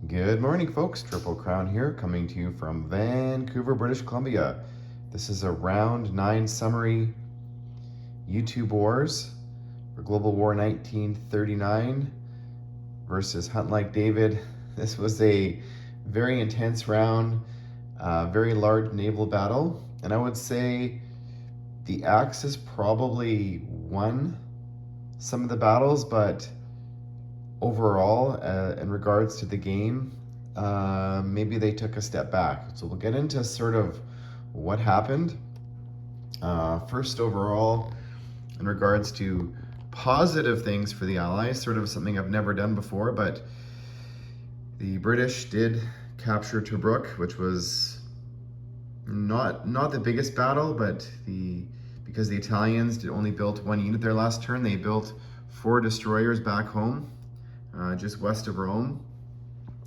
Good morning, folks. Triple Crown here, coming to you from Vancouver, British Columbia. This is a round 9 summary YouTube wars for Global War 1939 versus HuntLikeDavid. This was a very intense round, very large naval battle, and I would say the Axis probably won some of the battles, but overall, in regards to the game, maybe they took a step back. So we'll get into sort of what happened. First, overall, in regards to positive things for the Allies, sort of something I've never done before, but the British did capture Tobruk, which was not the biggest battle, but because the Italians only built one unit their last turn, they built 4 destroyers back home, just west of Rome.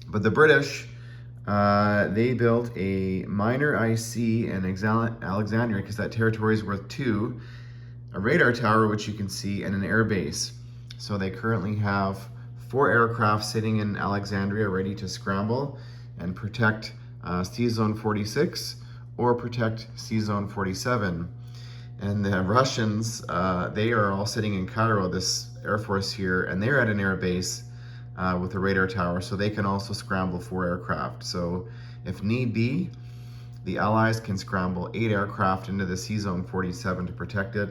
But the British, they built a minor IC in Alexandria, because that territory is worth 2, a radar tower, which you can see, and an air base. So they currently have 4 aircraft sitting in Alexandria ready to scramble and protect C-Zone 46 or protect C-Zone 47. And the Russians, they are all sitting in Cairo, this Air Force here, and they're at an air base with a radar tower, so they can also scramble 4 aircraft. So if need be, the Allies can scramble 8 aircraft into the C-Zone 47 to protect it.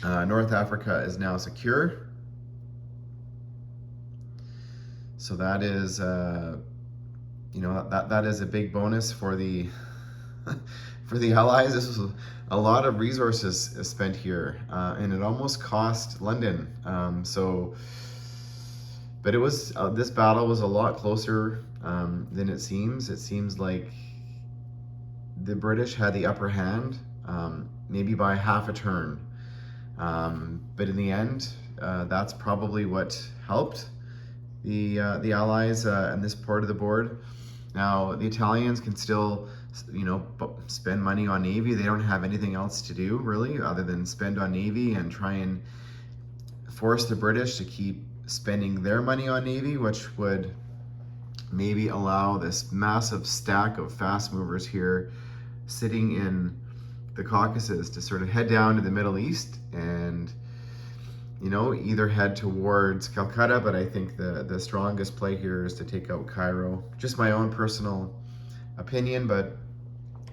North Africa is now secure. So that is, that is a big bonus for the for the Allies. This was a lot of resources spent here, and it almost cost London. But it was this battle was a lot closer than it seems. It seems like the British had the upper hand, maybe by half a turn. But in the end, that's probably what helped the Allies in this part of the board. Now the Italians can still, spend money on Navy. They don't have anything else to do really other than spend on Navy and try and force the British to keep spending their money on Navy, which would maybe allow this massive stack of fast movers here sitting in the Caucasus to sort of head down to the Middle East and either head towards Calcutta, but I think the strongest play here is to take out Cairo. Just my own personal opinion, but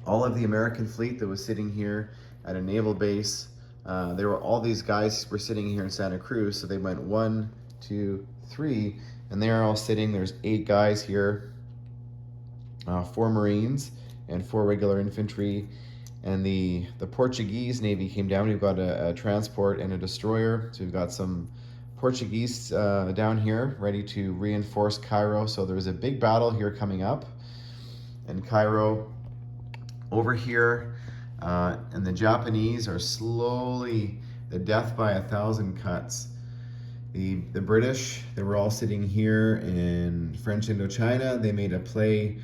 all of the American fleet that was sitting here at a naval base, all these guys were sitting here in Santa Cruz, so they went 1, 2, 3, and they are all sitting. There's 8 guys here, 4 Marines and 4 regular infantry. And the Portuguese Navy came down. We've got a transport and a destroyer. So we've got some Portuguese down here ready to reinforce Cairo. So there's a big battle here coming up. And Cairo over here, and the Japanese are slowly, the death by 1,000 cuts. The British, they were all sitting here in French Indochina. They made a play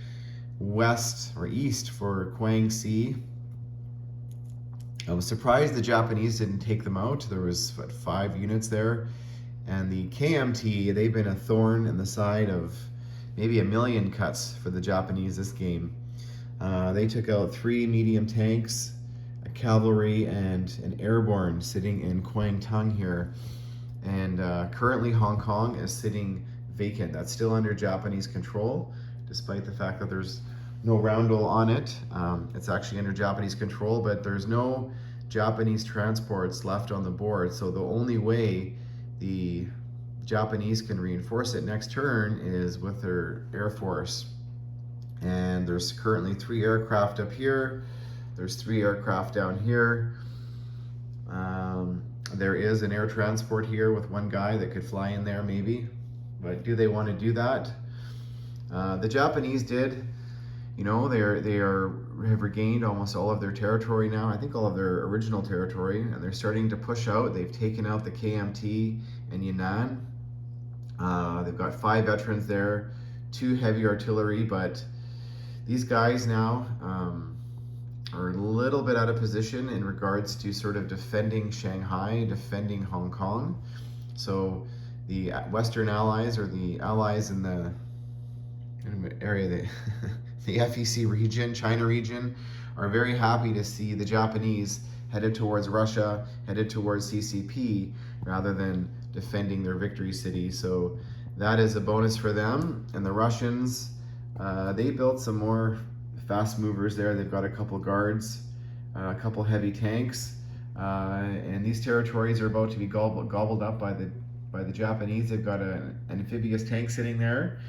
west or east for Kwang Si. I was surprised the Japanese didn't take them out. There was 5 units there. And the KMT, they've been a thorn in the side of maybe 1 million cuts for the Japanese this game. They took out 3 medium tanks, a cavalry, and an airborne sitting in Kwang Tung here. And currently Hong Kong is sitting vacant. That's still under Japanese control, despite the fact that there's no roundel on it. It's actually under Japanese control, but there's no Japanese transports left on the board. So the only way the Japanese can reinforce it next turn is with their Air Force. And there's currently 3 aircraft up here. There's 3 aircraft down here. There is an air transport here with 1 guy that could fly in there maybe, but do they want to do that? The Japanese did. They have regained almost all of their territory now. I think all of their original territory, and they're starting to push out. They've taken out the KMT and Yan'an. They've got 5 veterans there, 2 heavy artillery, but these guys now are a little bit out of position in regards to sort of defending Shanghai, defending Hong Kong. So the Western allies, or the allies in the area, the FEC region, China region, are very happy to see the Japanese headed towards Russia, headed towards CCP, rather than defending their victory city. So that is a bonus for them. And the Russians, they built some more fast movers there. They've got a couple guards, a couple heavy tanks, and these territories are about to be gobbled up by the Japanese. They've got an amphibious tank sitting there.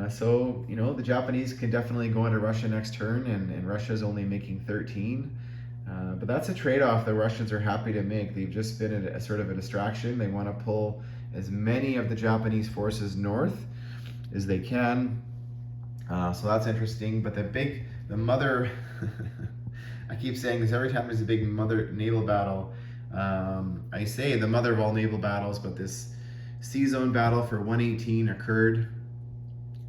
So, you know, the Japanese can definitely go into Russia next turn, and Russia's only making 13. But that's a trade-off the Russians are happy to make. They've just been a sort of a distraction. They want to pull as many of the Japanese forces north as they can. So that's interesting. But the mother, I keep saying this every time there's a big naval battle. I say the mother of all naval battles, but this C-zone battle for 118 occurred.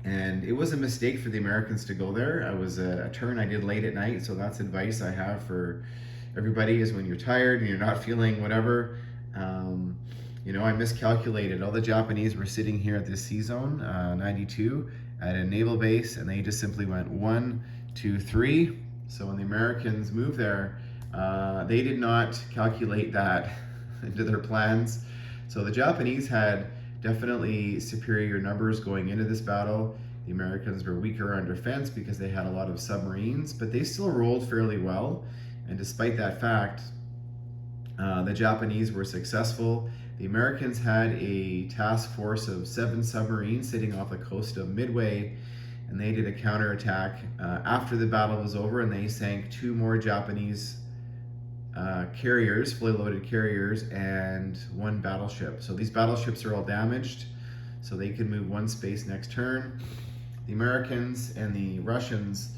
And it was a mistake for the Americans to go there. It was a turn I did late at night, so that's advice I have for everybody, is when you're tired and you're not feeling whatever. You know, I miscalculated. All the Japanese were sitting here at this C-zone, 92, at a naval base, and they just simply went 1, 2, 3. So when the Americans moved there, they did not calculate that into their plans. So the Japanese had definitely superior numbers going into this battle. The Americans were weaker on defense because they had a lot of submarines, but they still rolled fairly well. And despite that fact, the Japanese were successful. The Americans had a task force of 7 submarines sitting off the coast of Midway, and they did a counterattack after the battle was over, and they sank 2 more Japanese carriers, fully loaded carriers, and 1 battleship. So these battleships are all damaged, so they can move 1 space next turn. The Americans and the Russians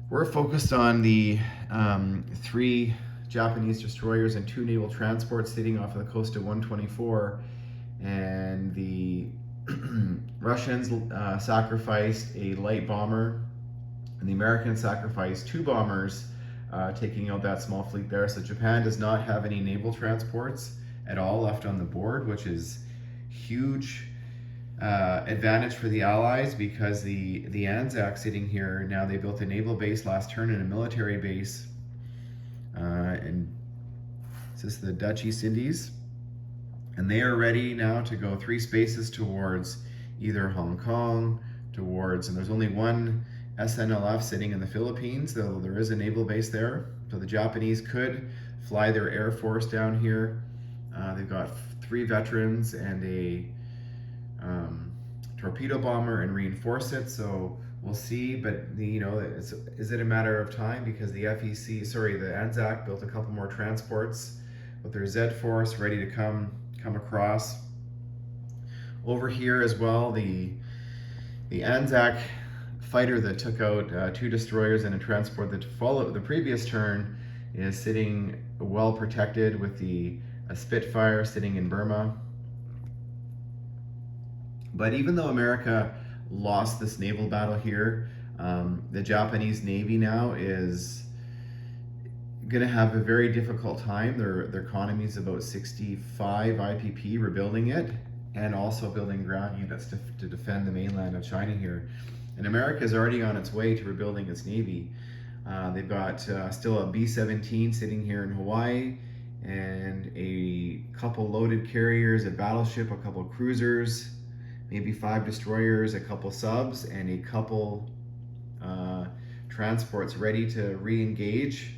were focused on the 3 Japanese destroyers and 2 naval transports sitting off of the coast of 124, and the Russians sacrificed a light bomber, and the Americans sacrificed 2 bombers, taking out that small fleet there. So Japan does not have any naval transports at all left on the board, which is huge advantage for the Allies, because the Anzac sitting here now, they built a naval base last turn and a military base, and this is the Dutch East Indies, and they are ready now to go 3 spaces towards either Hong Kong, and there's only 1 SNLF sitting in the Philippines, though there is a naval base there. So the Japanese could fly their Air Force down here. They've got 3 veterans and a torpedo bomber, and reinforce it. So we'll see, but you know, is it a matter of time? Because the the Anzac built a couple more transports with their Z force ready to come across. Over here as well, the Anzac fighter that took out 2 destroyers and a transport that followed the previous turn is sitting well protected with a Spitfire sitting in Burma. But even though America lost this naval battle here, the Japanese Navy now is going to have a very difficult time. Their economy is about 65 IPP, rebuilding it, and also building ground units to defend the mainland of China here. And America is already on its way to rebuilding its Navy. They've got still a B-17 sitting here in Hawaii, and a couple loaded carriers, a battleship, a couple cruisers, maybe 5 destroyers, a couple subs, and a couple transports ready to re-engage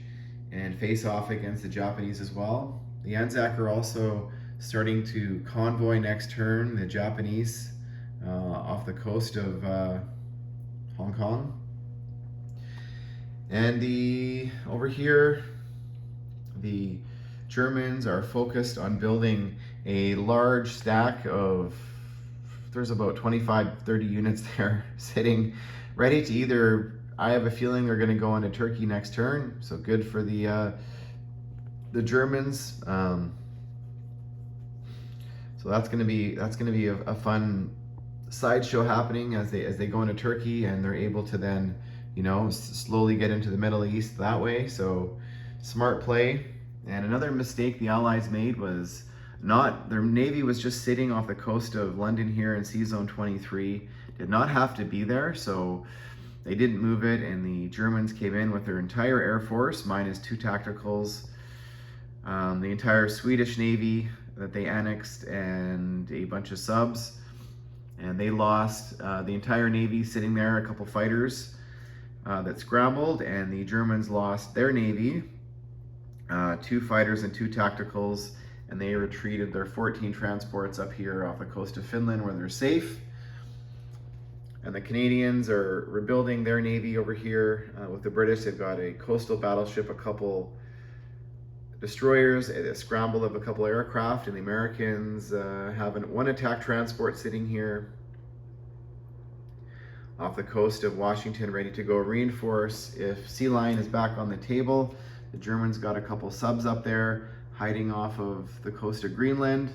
and face off against the Japanese as well. The Anzac are also starting to convoy next turn the Japanese off the coast of Hong Kong. And over here, the Germans are focused on building a large stack of, there's about 25-30 units there sitting ready to either, I have a feeling they're going to go into Turkey next turn, so good for the Germans. So that's going to be a fun sideshow happening as they go into Turkey, and they're able to then, you know, slowly get into the Middle East that way. So smart play. And another mistake the Allies made was Their Navy was just sitting off the coast of London here in Sea Zone 23, did not have to be there, so they didn't move it, and the Germans came in with their entire Air Force, minus 2 tacticals, the entire Swedish Navy that they annexed, and a bunch of subs, and they lost the entire Navy sitting there, a couple fighters that scrambled, and the Germans lost their Navy, 2 fighters and 2 tacticals, and they retreated their 14 transports up here off the coast of Finland where they're safe. And the Canadians are rebuilding their Navy over here with the British. They've got a coastal battleship, a couple destroyers, a scramble of a couple aircraft, and the Americans have one attack transport sitting here off the coast of Washington, ready to go reinforce if Sea Lion is back on the table. The Germans got a couple subs up there hiding off of the coast of Greenland.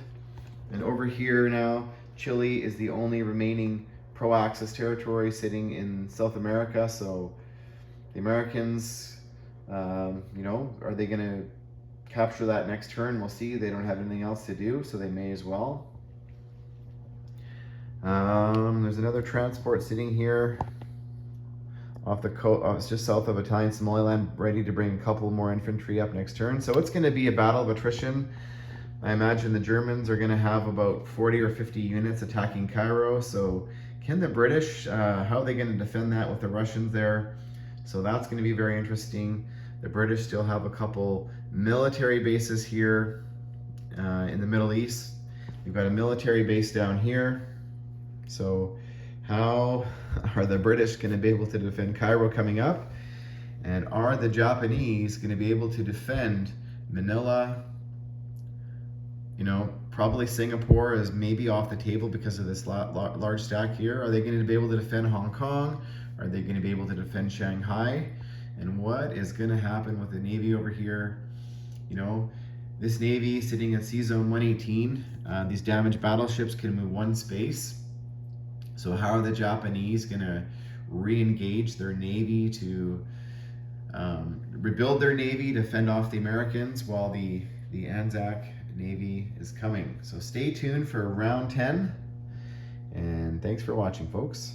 And over here now, Chile is the only remaining pro-Axis territory sitting in South America. So the Americans, you know, are they going to capture that next turn? We'll see. They don't have anything else to do, so they may as well. There's another transport sitting here off the coast. It's just south of Italian Somaliland, ready to bring a couple more infantry up next turn. So it's going to be a battle of attrition. I imagine the Germans are going to have about 40 or 50 units attacking Cairo. So can the British, how are they going to defend that with the Russians there? So that's going to be very interesting. The British still have a couple military bases here in the Middle East. We've got a military base down here. So how are the British going to be able to defend Cairo coming up? And are the Japanese going to be able to defend Manila? You know, probably Singapore is maybe off the table because of this large stack here. Are they going to be able to defend Hong Kong? Are they going to be able to defend Shanghai? And what is going to happen with the Navy over here? You know, this Navy sitting in Sea Zone 118, these damaged battleships can move 1 space. So how are the Japanese going to re-engage their Navy to rebuild their Navy to fend off the Americans while the Anzac Navy is coming? So stay tuned for round 10, and thanks for watching, folks.